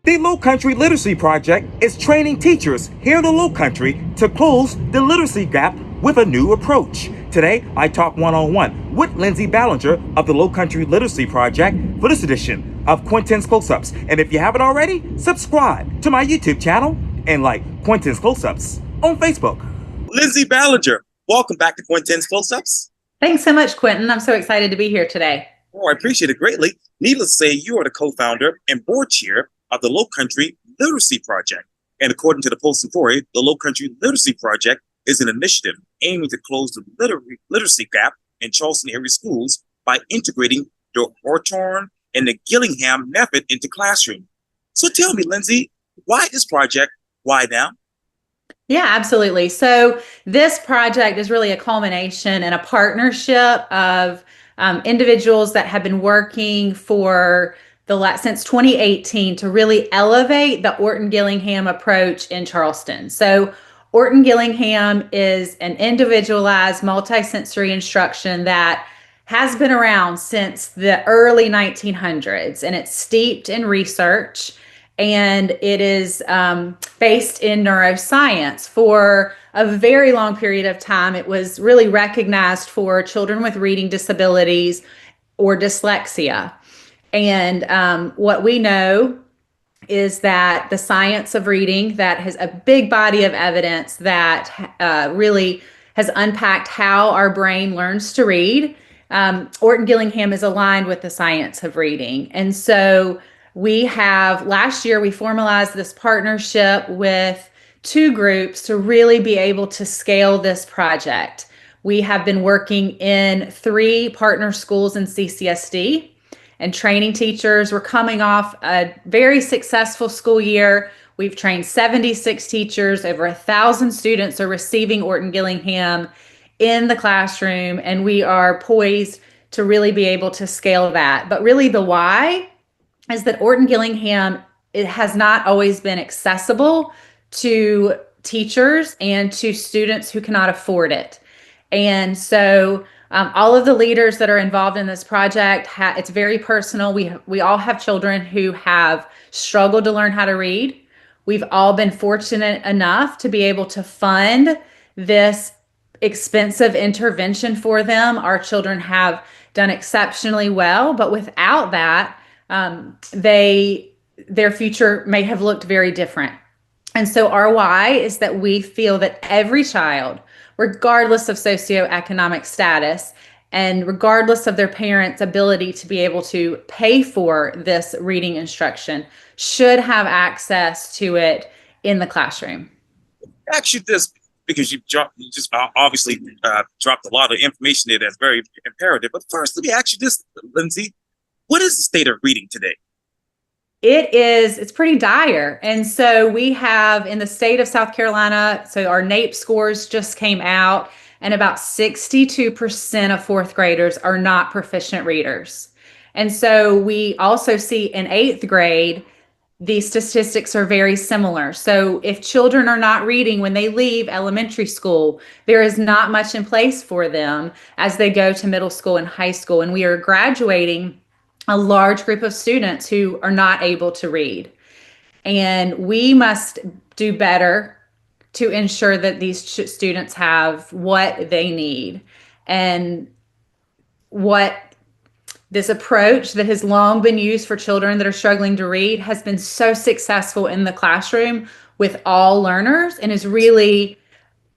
The Lowcountry Literacy Project is training teachers here in the Lowcountry to close the literacy gap with a new approach. Today, I talk one-on-one with Lindsey Ballenger of the Lowcountry Literacy Project for this edition of Quintin's Close-Ups. And if you haven't already, subscribe to my YouTube channel and like Quintin's Close-Ups on Facebook. Lindsey Ballenger, welcome back to Quintin's Close-Ups. Thanks so much, Quintin. I'm so excited to be here today. Oh, I appreciate it greatly. Needless to say, you are the co-founder and board chair of the Lowcountry Literacy Project. And according to the Postal Story, the Lowcountry Literacy Project is an initiative aiming to close the literacy gap in Charleston-area schools by integrating the Orton and the Gillingham method into classroom. So tell me, Lindsey, why this project? Why now? Yeah, absolutely. So this project is really a culmination and a partnership of individuals that have been working for since 2018 to really elevate the Orton-Gillingham approach in Charleston. So Orton-Gillingham is an individualized multisensory instruction that has been around since the early 1900s, and it's steeped in research, and it is based in neuroscience. For a very long period of time, it was really recognized for children with reading disabilities or dyslexia. And what we know is that the science of reading, that has a big body of evidence that really has unpacked how our brain learns to read. Orton-Gillingham is aligned with the science of reading. And so last year, we formalized this partnership with two groups to really be able to scale this project. We have been working in 3 partner schools in CCSD and training teachers. We're coming off a very successful school year. We've trained 76 teachers. Over 1,000 students are receiving Orton-Gillingham in the classroom, and we are poised to really be able to scale that. But really the why is that Orton-Gillingham, it has not always been accessible to teachers and to students who cannot afford it. And so all of the leaders that are involved in this project, it's very personal. We all have children who have struggled to learn how to read. We've all been fortunate enough to be able to fund this expensive intervention for them. Our children have done exceptionally well, but without that, their future may have looked very different. And so our why is that we feel that every child, regardless of socioeconomic status and regardless of their parents' ability to be able to pay for this reading instruction, should have access to it in the classroom. I ask you this because you just obviously dropped a lot of information there that's very imperative. But first, let me ask you this, Lindsey. What is the state of reading today? It's pretty dire. And so we have in the state of South Carolina, so our NAEP scores just came out, and about 62% of 4th graders are not proficient readers. And so we also see in 8th grade, the statistics are very similar. So if children are not reading when they leave elementary school, there is not much in place for them as they go to middle school and high school. And we are graduating a large group of students who are not able to read. And we must do better to ensure that these students have what they need. And what this approach that has long been used for children that are struggling to read has been so successful in the classroom with all learners, and is really,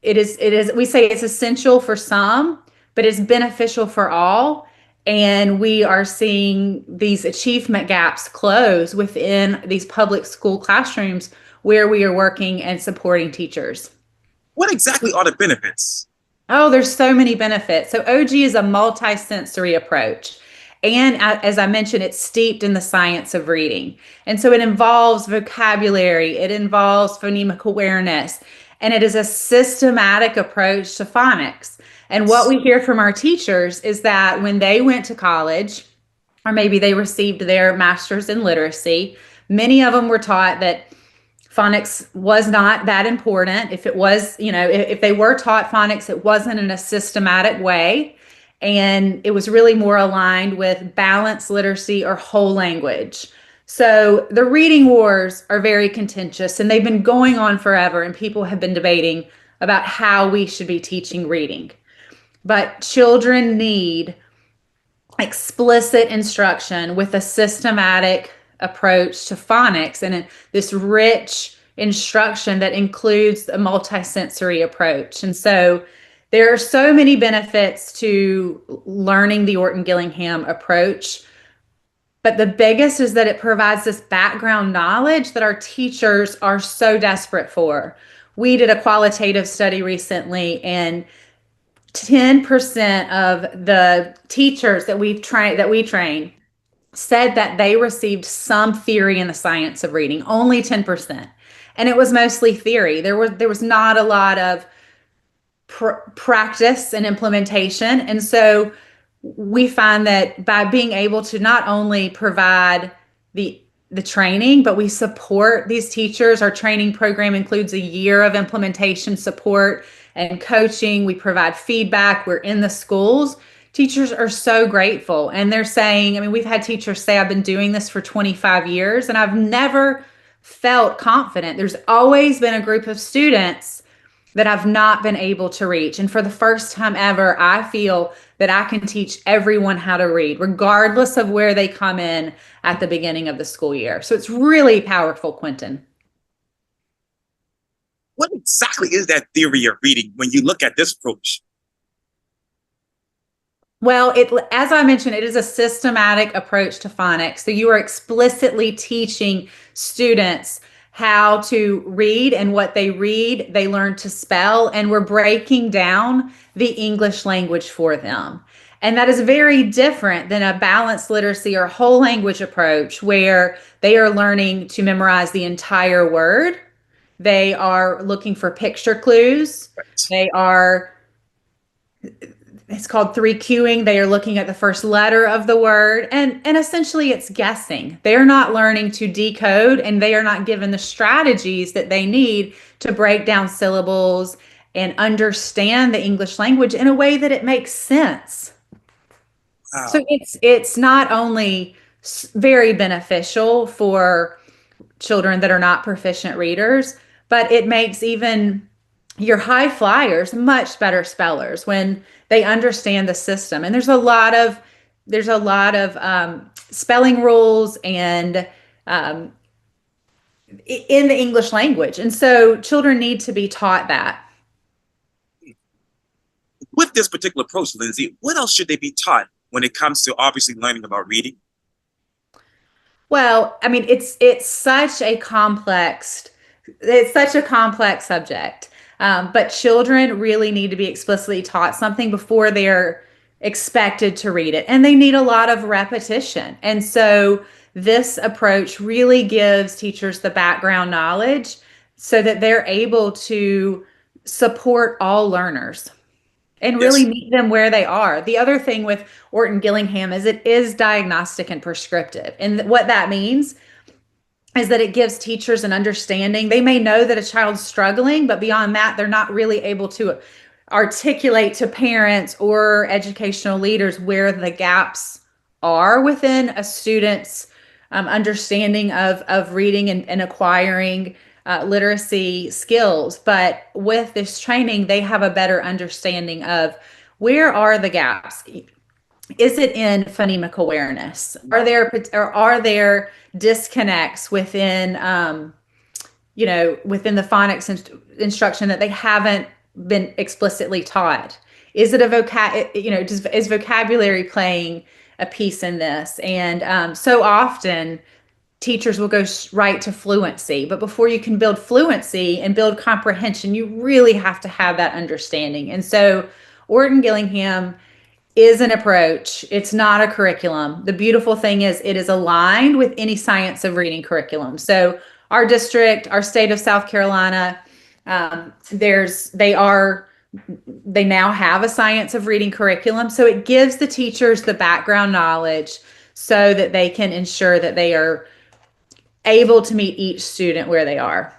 we say it's essential for some, but it's beneficial for all. And we are seeing these achievement gaps close within these public school classrooms where we are working and supporting teachers. What exactly are the benefits? Oh, there's so many benefits. So OG is a multi-sensory approach. And as I mentioned, it's steeped in the science of reading. And so it involves vocabulary, it involves phonemic awareness, and it is a systematic approach to phonics. And what we hear from our teachers is that when they went to college, or maybe they received their master's in literacy, many of them were taught that phonics was not that important. If it was, if they were taught phonics, it wasn't in a systematic way. and it was really more aligned with balanced literacy or whole language. So the reading wars are very contentious and they've been going on forever, and people have been debating about how we should be teaching reading. But children need explicit instruction with a systematic approach to phonics and this rich instruction that includes a multisensory approach. And so there are so many benefits to learning the Orton-Gillingham approach, but the biggest is that it provides this background knowledge that our teachers are so desperate for. We did a qualitative study recently, and 10% of the teachers that we train said that they received some theory in the science of reading, only 10%. And it was mostly theory. There was not a lot of practice and implementation. And so we find that by being able to not only provide the training, but we support these teachers. Our training program includes a year of implementation support and coaching. We provide feedback. We're in the schools. Teachers are so grateful. And they're saying, I mean, we've had teachers say, I've been doing this for 25 years and I've never felt confident. There's always been a group of students that I've not been able to reach. And for the first time ever, I feel that I can teach everyone how to read, regardless of where they come in at the beginning of the school year. So it's really powerful, Quintin. What exactly is that theory of reading when you look at this approach? Well, as I mentioned, it is a systematic approach to phonics. So you are explicitly teaching students how to read, and what they read, they learn to spell, and we're breaking down the English language for them. And that is very different than a balanced literacy or whole language approach where they are learning to memorize the entire word. They are looking for picture clues. It's called 3Qing. They are looking at the first letter of the word, and essentially it's guessing. They're not learning to decode, and they are not given the strategies that they need to break down syllables and understand the English language in a way that it makes sense. Wow. So it's not only very beneficial for children that are not proficient readers, but it makes even your high flyers much better spellers when they understand the system. And there's a lot of spelling rules and in the English language, and so children need to be taught that. With this particular approach, Lindsey, what else should they be taught when it comes to obviously learning about reading? Well, I mean, it's such a complex subject. But children really need to be explicitly taught something before they're expected to read it. And they need a lot of repetition. And so this approach really gives teachers the background knowledge so that they're able to support all learners and really meet them where they are. The other thing with Orton-Gillingham is it is diagnostic and prescriptive. And what that means is that it gives teachers an understanding. They may know that a child's struggling, but beyond that, they're not really able to articulate to parents or educational leaders where the gaps are within a student's understanding of reading and acquiring literacy skills. But with this training, they have a better understanding of where are the gaps. Is it in phonemic awareness? Are there disconnects within within the phonics instruction that they haven't been explicitly taught? Is it is vocabulary playing a piece in this? And so often teachers will go right to fluency, but before you can build fluency and build comprehension, you really have to have that understanding. And so Orton-Gillingham is an approach. It's not a curriculum. The beautiful thing is it is aligned with any science of reading curriculum. So our district, our state of South Carolina, they now have a science of reading curriculum. So it gives the teachers the background knowledge so that they can ensure that they are able to meet each student where they are.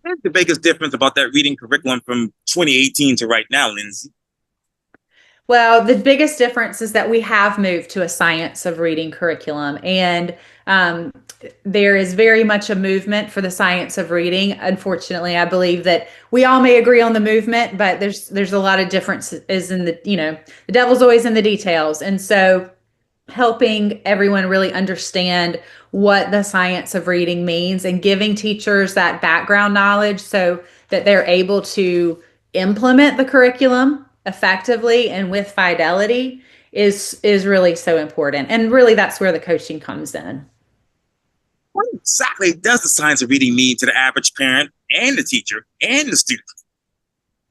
What's the biggest difference about that reading curriculum from 2018 to right now, Lindsey? Well, the biggest difference is that we have moved to a science of reading curriculum, and um, there is very much a movement for the science of reading. Unfortunately, I believe that we all may agree on the movement, but there's a lot of differences in the devil's always in the details, and so helping everyone really understand what the science of reading means and giving teachers that background knowledge so that they're able to implement the curriculum effectively and with fidelity is really so important. And really that's where the coaching comes in. What exactly does the science of reading mean to the average parent and the teacher and the student?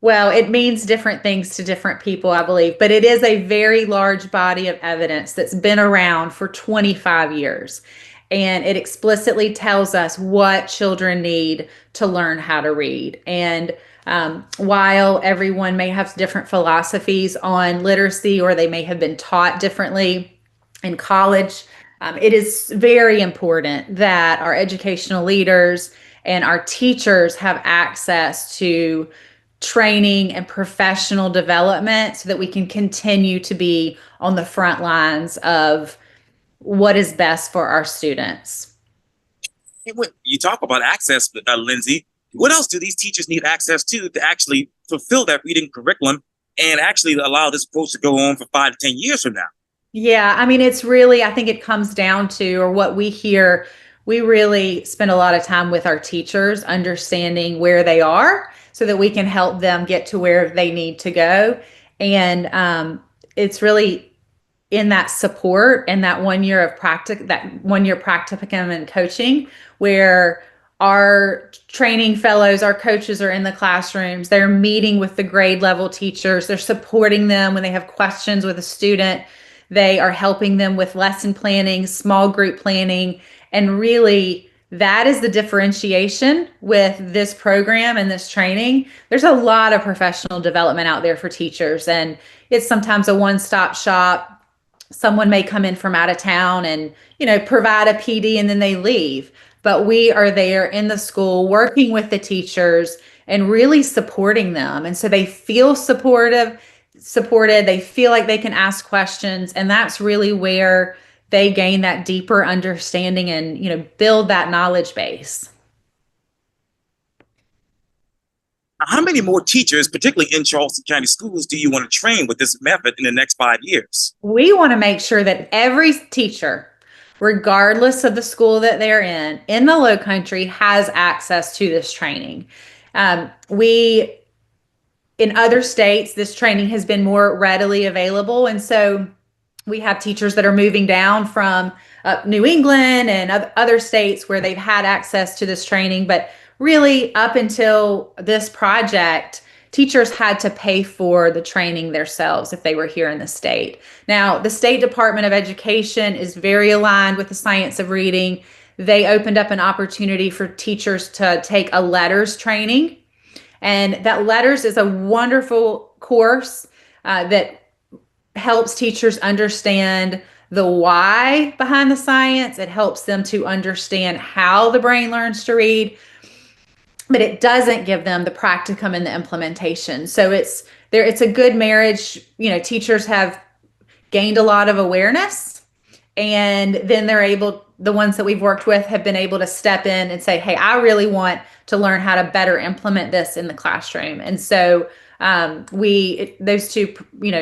Well, it means different things to different people, I believe, but it is a very large body of evidence that's been around for 25 years. And it explicitly tells us what children need to learn how to read. And while everyone may have different philosophies on literacy or they may have been taught differently in college, it is very important that our educational leaders and our teachers have access to training and professional development so that we can continue to be on the front lines of what is best for our students. Hey, when you talk about access, Lindsey, what else do these teachers need access to actually fulfill that reading curriculum and actually allow this approach to go on for 5 to 10 years from now? Yeah, I mean, it's really, I think it comes down to, or what we hear, we really spend a lot of time with our teachers understanding where they are so that we can help them get to where they need to go. And it's really in that support and that 1 year of that 1 year practicum and coaching where our training fellows, our coaches are in the classrooms, they're meeting with the grade level teachers, they're supporting them when they have questions with a student, they are helping them with lesson planning, small group planning, and really that is the differentiation with this program and this training. There's a lot of professional development out there for teachers, and it's sometimes a one-stop shop. Someone may come in from out of town and provide a PD and then they leave, but we are there in the school working with the teachers and really supporting them, and so they feel supported, they feel like they can ask questions, and that's really where they gain that deeper understanding and build that knowledge base. How many more teachers, particularly in Charleston County schools, do you want to train with this method in the next 5 years? We want to make sure that every teacher, regardless of the school that they're in the Lowcountry, has access to this training. In other states, this training has been more readily available. And so we have teachers that are moving down from New England and other states where they've had access to this training. But really, up until this project, teachers had to pay for the training themselves if they were here in the state. Now, the State Department of Education is very aligned with the science of reading. They opened up an opportunity for teachers to take a letters training. And that letters is a wonderful course that helps teachers understand the why behind the science. It helps them to understand how the brain learns to read, but it doesn't give them the practicum and the implementation. So it's a good marriage. Teachers have gained a lot of awareness, and then the ones that we've worked with have been able to step in and say, hey, I really want to learn how to better implement this in the classroom. And so those two,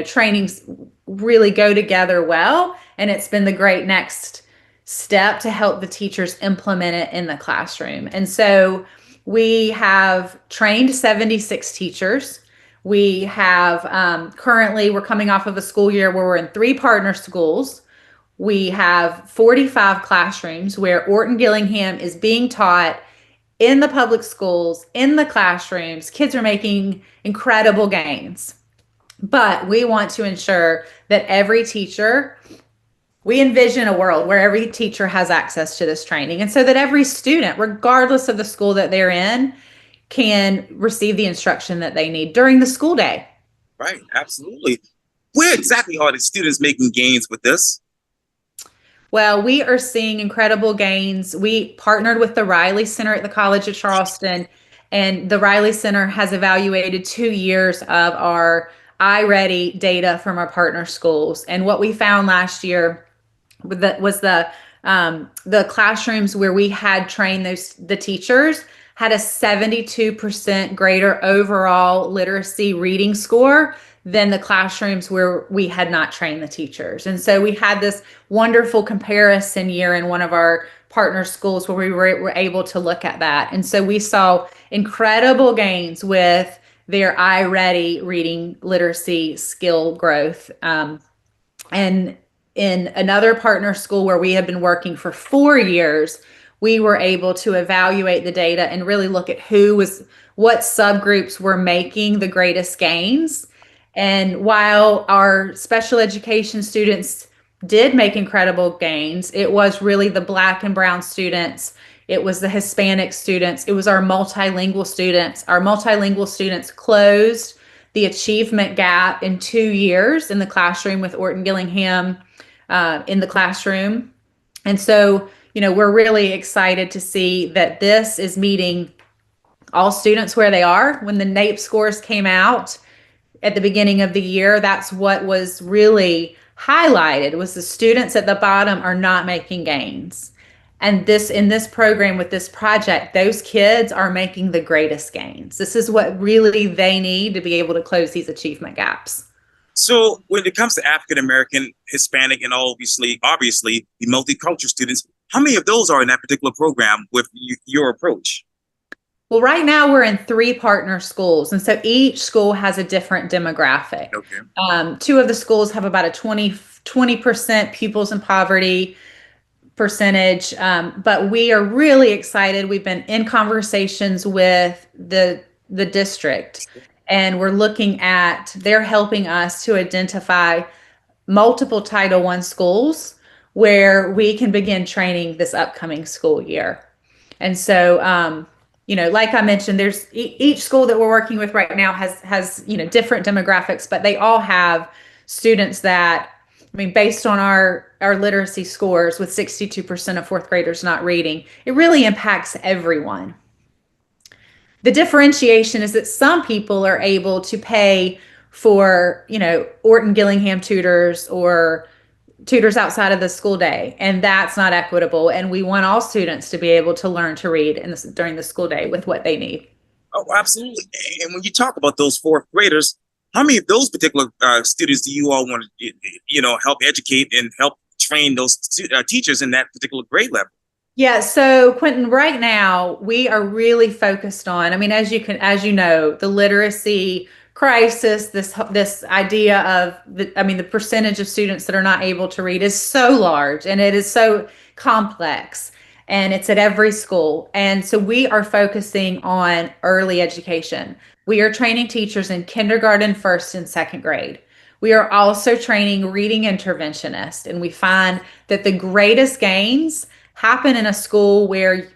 trainings really go together well. And it's been the great next step to help the teachers implement it in the classroom. And so we have trained 76 teachers. We have currently, we're coming off of a school year where we're in 3 partner schools. We have 45 classrooms where Orton-Gillingham is being taught in the public schools, in the classrooms. Kids are making incredible gains. But we want to ensure that we envision a world where every teacher has access to this training. And so that every student, regardless of the school that they're in, can receive the instruction that they need during the school day. Right, absolutely. Where exactly are the students making gains with this? Well, we are seeing incredible gains. We partnered with the Riley Center at the College of Charleston, and the Riley Center has evaluated 2 years of our iReady data from our partner schools. And what we found last year was the classrooms where we had trained the teachers had a 72% greater overall literacy reading score than the classrooms where we had not trained the teachers. And so we had this wonderful comparison year in one of our partner schools where we were able to look at that. And so we saw incredible gains with their iReady reading literacy skill growth. And in another partner school where we had been working for 4 years, we were able to evaluate the data and really look at what subgroups were making the greatest gains. And while our special education students did make incredible gains, it was really the Black and Brown students, it was the Hispanic students, it was our multilingual students. Our multilingual students closed the achievement gap in 2 years in the classroom with Orton-Gillingham in the classroom. And so, we're really excited to see that this is meeting all students where they are. When the NAEP scores came out at the beginning of the year, that's what was really highlighted, was the students at the bottom are not making gains. And in this program with this project, those kids are making the greatest gains. This is what really they need to be able to close these achievement gaps. So when it comes to African American, Hispanic, and obviously the multicultural students, how many of those are in that particular program with your approach? Well, right now we're in 3 partner schools, and so each school has a different demographic. Okay. 2 of the schools have about a 20% pupils in poverty percentage, but we are really excited. We've been in conversations with the district, and they're helping us to identify multiple Title I schools where we can begin training this upcoming school year. And so, like I mentioned, there's each school that we're working with right now has different demographics, but they all have students that, based on our literacy scores with 62% of 4th graders not reading, it really impacts everyone. The differentiation is that some people are able to pay for, Orton-Gillingham tutors or tutors outside of the school day, and that's not equitable. And we want all students to be able to learn to read during the school day with what they need. Oh, absolutely. And when you talk about those 4th graders, how many of those particular students do you all want to, help educate and help train those teachers in that particular grade level? Yeah, so Quintin, right now we are really focused on, as you know, the literacy crisis, this idea of the percentage of students that are not able to read is so large and it is so complex, and it's at every school. And so we are focusing on early education. We are training teachers in kindergarten, 1st and 2nd grade. We are also training reading interventionists, and we find that the greatest gains happen in a school where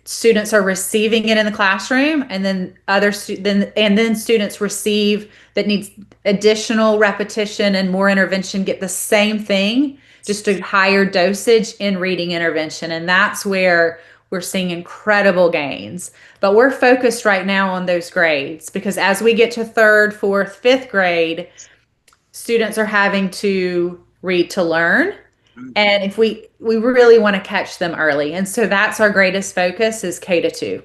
students are receiving it in the classroom, and then students receive that needs additional repetition and more intervention get the same thing, just a higher dosage in reading intervention. And that's where we're seeing incredible gains. But we're focused right now on those grades because as we get to 3rd, 4th, 5th grade, students are having to read to learn. And if we really want to catch them early. And so that's our greatest focus is K-2.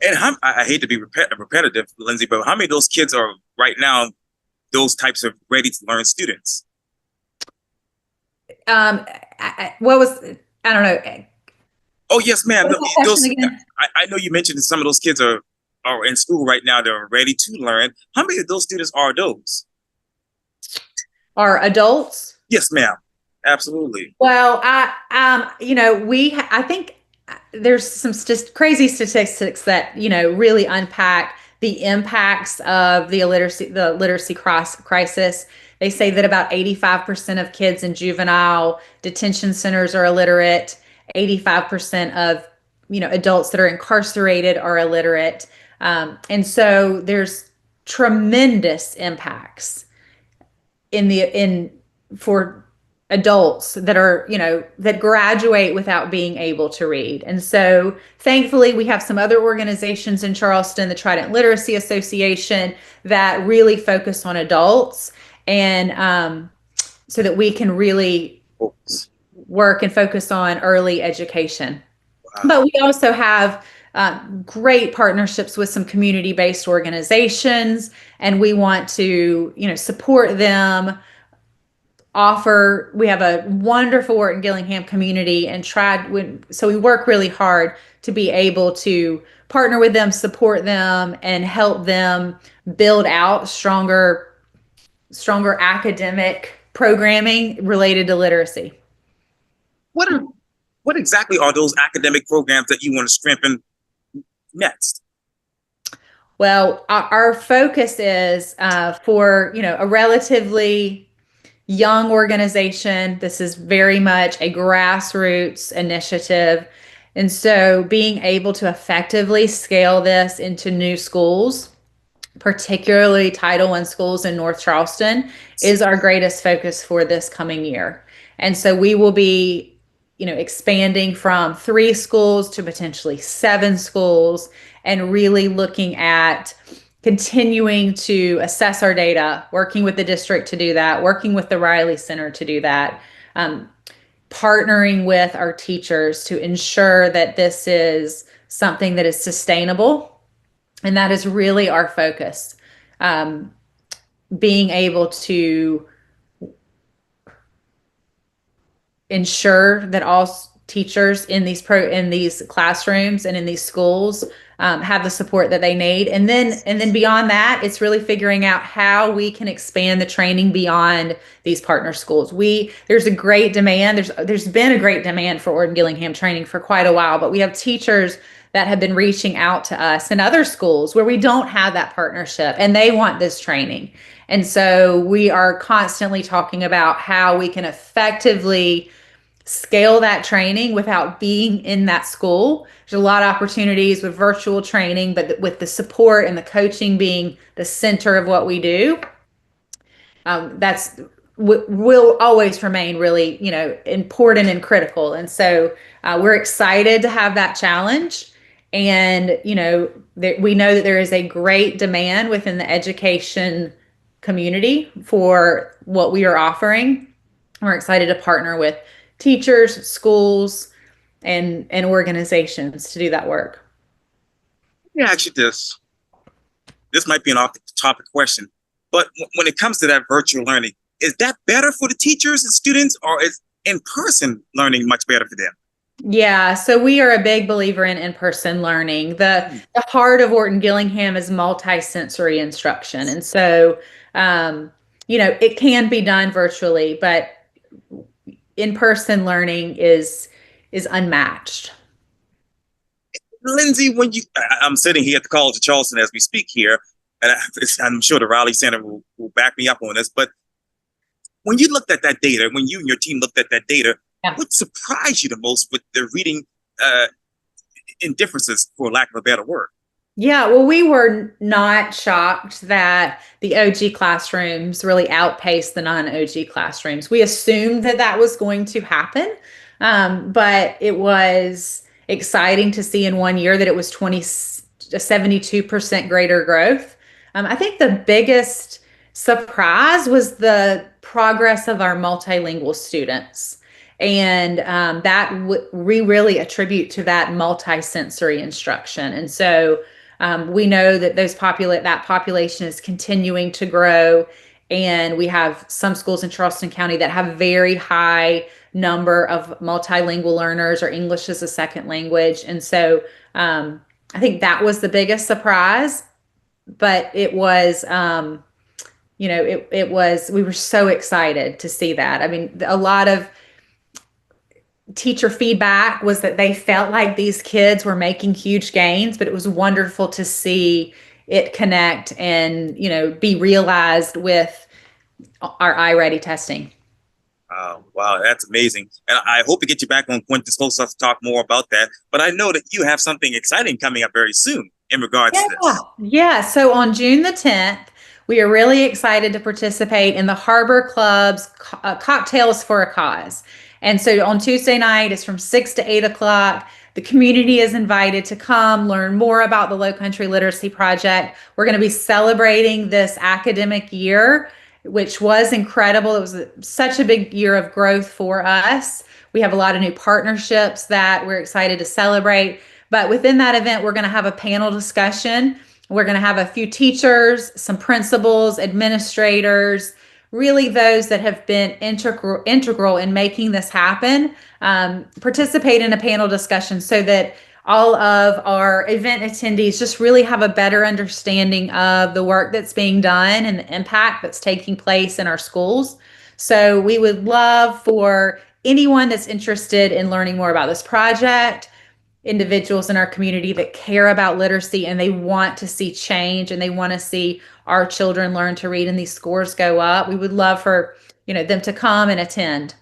And I hate to be repetitive, Lindsey, but how many of those kids are right now those types of ready to learn students? I don't know. Oh, yes, ma'am. Again? I know you mentioned that some of those kids are in school right now. They're ready to learn. How many of those students are those? Are adults? Yes, ma'am. Absolutely. Well, I think there's some crazy statistics that, really unpack the impacts of the literacy crisis. They say that about 85% of kids in juvenile detention centers are illiterate. 85% of, adults that are incarcerated are illiterate. And so there's tremendous impacts for adults that are, that graduate without being able to read. And so thankfully, we have some other organizations in Charleston, the Trident Literacy Association, that really focus on adults, and so that we can really work and focus on early education. Wow. But we also have great partnerships with some community-based organizations, and we want to, support them. We have a wonderful Orton-Gillingham community, and so we work really hard to be able to partner with them, support them, and help them build out stronger academic programming related to literacy. What exactly are those academic programs that you want to strengthen next? Well, our focus is for a relatively young organization. This is very much a grassroots initiative. And so being able to effectively scale this into new schools, particularly Title I schools in North Charleston, is our greatest focus for this coming year. And so we will be, expanding from 3 schools to potentially 7 schools, and really looking at continuing to assess our data, working with the district to do that, working with the Riley Center to do that, partnering with our teachers to ensure that this is something that is sustainable. And that is really our focus. Being able to ensure that all teachers in these classrooms and in these schools have the support that they need. And then beyond that, it's really figuring out how we can expand the training beyond these partner schools. There's a great demand. There's been a great demand for Orton-Gillingham training for quite a while, but we have teachers that have been reaching out to us in other schools where we don't have that partnership, and they want this training. And so we are constantly talking about how we can effectively scale that training without being in that school. There's a lot of opportunities with virtual training, but with the support and the coaching being the center of what we do, will always remain really, important and critical. And so we're excited to have that challenge. And, we know that there is a great demand within the education community for what we are offering. We're excited to partner with teachers, schools, and organizations to do that work. Let me ask you this. This might be an off-topic question, but when it comes to that virtual learning, is that better for the teachers and students, or is in-person learning much better for them? Yeah, so we are a big believer in in-person learning. The heart of Orton-Gillingham is multi-sensory instruction. And so, it can be done virtually, but in-person learning is unmatched. Lindsey, I'm sitting here at the College of Charleston as we speak here, and I'm sure the Riley Center will back me up on this, but when you looked at that data, when you and your team looked at that data, what surprised you the most with the reading indifferences, for lack of a better word? Yeah, well, we were not shocked that the OG classrooms really outpaced the non-OG classrooms. We assumed that was going to happen, but it was exciting to see in 1 year that it was 72% greater growth. I think the biggest surprise was the progress of our multilingual students. And we really attribute to that multi-sensory instruction. And so we know that that population is continuing to grow. And we have some schools in Charleston County that have very high number of multilingual learners or English as a second language. And so I think that was the biggest surprise. But it was, we were so excited to see that. I mean, a lot of teacher feedback was that they felt like these kids were making huge gains, but it was wonderful to see it connect and, be realized with our iReady testing. Wow, that's amazing. And I hope to get you back on Quintin to talk more about that. But I know that you have something exciting coming up very soon in regards to this. Yeah. So on June the 10th, we are really excited to participate in the Harbor Club's Cocktails for a Cause. And so on Tuesday night, it's from 6 to 8 o'clock. The community is invited to come learn more about the Lowcountry Literacy Project. We're going to be celebrating this academic year, which was incredible. It was such a big year of growth for us. We have a lot of new partnerships that we're excited to celebrate. But within that event, we're going to have a panel discussion. We're going to have a few teachers, some principals, administrators, really those that have been integral in making this happen, participate in a panel discussion so that all of our event attendees just really have a better understanding of the work that's being done and the impact that's taking place in our schools. So we would love for anyone that's interested in learning more about this project, individuals in our community that care about literacy and they want to see change and they want to see our children learn to read and these scores go up. We would love for them to come and attend.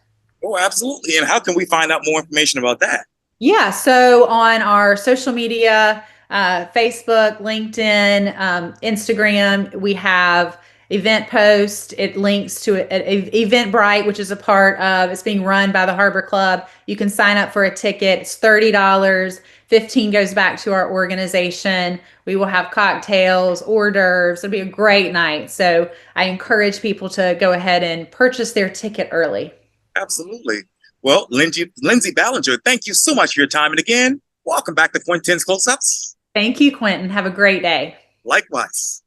Oh, absolutely. And how can we find out more information about that? Yeah, so on our social media, Facebook, LinkedIn, Instagram, we have event post. It links to Eventbrite, which is a part of, it's being run by the Harbor Club. You can sign up for a ticket. It's $30. 15 goes back to our organization. We will have cocktails, hors d'oeuvres. It'll be a great night. So I encourage people to go ahead and purchase their ticket early. Absolutely. Well, Lindsey Ballenger, thank you so much for your time. And again, welcome back to Quintin's Close-Ups. Thank you, Quintin. Have a great day. Likewise.